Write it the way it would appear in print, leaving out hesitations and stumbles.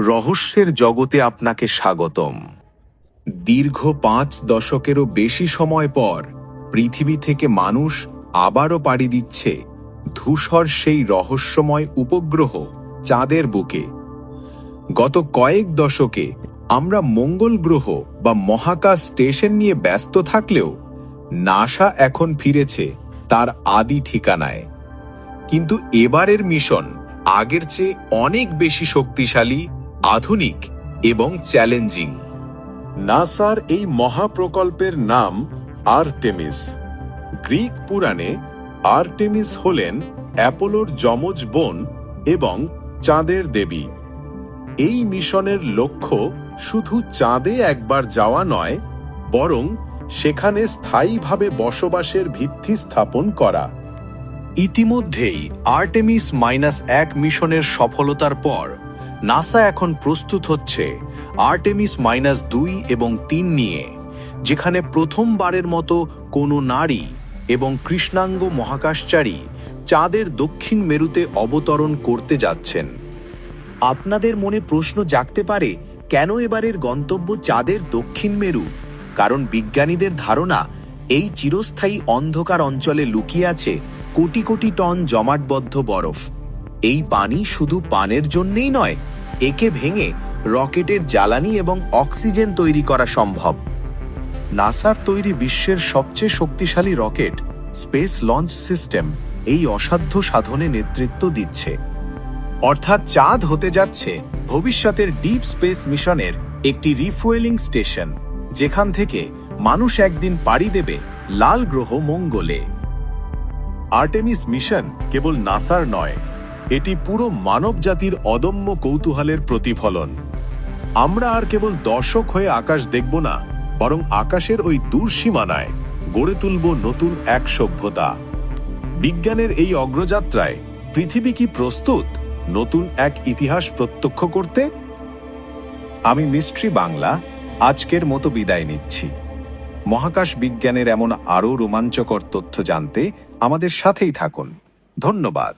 রহস্যের জগতে আপনাকে স্বাগতম। দীর্ঘ 5 দশকেরও বেশি সময় পর পৃথিবী থেকে মানুষ আবারও পাড়ি দিচ্ছে ধূসর সেই রহস্যময় উপগ্রহ চাঁদের বুকে। গত কয়েক দশকে আমরা মঙ্গল গ্রহ বা মহাকাশ স্টেশন নিয়ে ব্যস্ত থাকলেও নাসা এখন ফিরেছে তার আদি ঠিকানায়। কিন্তু এবারের মিশন আগের চেয়ে অনেক বেশি শক্তিশালী, আধুনিক এবং চ্যালেঞ্জিং। নাসার এই মহাপ্রকল্পের নাম আর্টেমিস। গ্রিক পুরাণে আর্টেমিস হলেন অ্যাপোলোর যমজ বোন এবং চাঁদের দেবী। এই মিশনের লক্ষ্য শুধু চাঁদে একবার যাওয়া নয়, বরং সেখানে স্থায়ীভাবে বসবাসের ভিত্তি স্থাপন করা। ইতিমধ্যেই আর্টেমিস -1 মিশনের সফলতার পর নাসা এখন প্রস্তুত হচ্ছে আর্টেমিস -2 এবং 3 নিয়ে, যেখানে প্রথমবারের মতো কোনো নারী এবং কৃষ্ণাঙ্গ মহাকাশচারী চাঁদের দক্ষিণ মেরুতে অবতরণ করতে যাচ্ছেন। আপনাদের মনে প্রশ্ন জাগতে পারে, কেন এবারের গন্তব্য চাঁদের দক্ষিণ মেরু? কারণ বিজ্ঞানীদের ধারণা, এই চিরস্থায়ী অন্ধকার অঞ্চলে লুকিয়ে আছে কোটি কোটি টন জমাটবদ্ধ বরফ। এই পানি শুধু পানের জন্যই নয়, একে ভেঙে রকেটের জ্বালানি এবং অক্সিজেন তৈরি করা সম্ভব। নাসার তৈরি বিশ্বের সবচেয়ে শক্তিশালী রকেট স্পেস লঞ্চ সিস্টেম এই অসাধ্য সাধনে নেতৃত্ব দিচ্ছে। অর্থাৎ চাঁদ হতে যাচ্ছে ভবিষ্যতের ডিপ স্পেস মিশনের একটি রিফুয়েলিং স্টেশন, যেখান থেকে মানুষ একদিন পাড়ি দেবে লাল গ্রহ মঙ্গলে। আর্টেমিস মিশন কেবল নাসার নয়, এটি পুরো মানবজাতির অদম্য কৌতূহলের প্রতিফলন। আমরা আর কেবল দর্শক হয়ে আকাশ দেখব না, বরং আকাশের ওই দূর সীমানায় গড়ে তুলব নতুন এক সভ্যতা। বিজ্ঞানের এই অগ্রযাত্রায় পৃথিবী কি প্রস্তুত নতুন এক ইতিহাস প্রত্যক্ষ করতে? আমি মিস্ট্রি বাংলা আজকের মতো বিদায় নিচ্ছি। মহাকাশ বিজ্ঞানের এমন আরও রোমাঞ্চকর তথ্য জানতে আমাদের সাথেই থাকুন। ধন্যবাদ।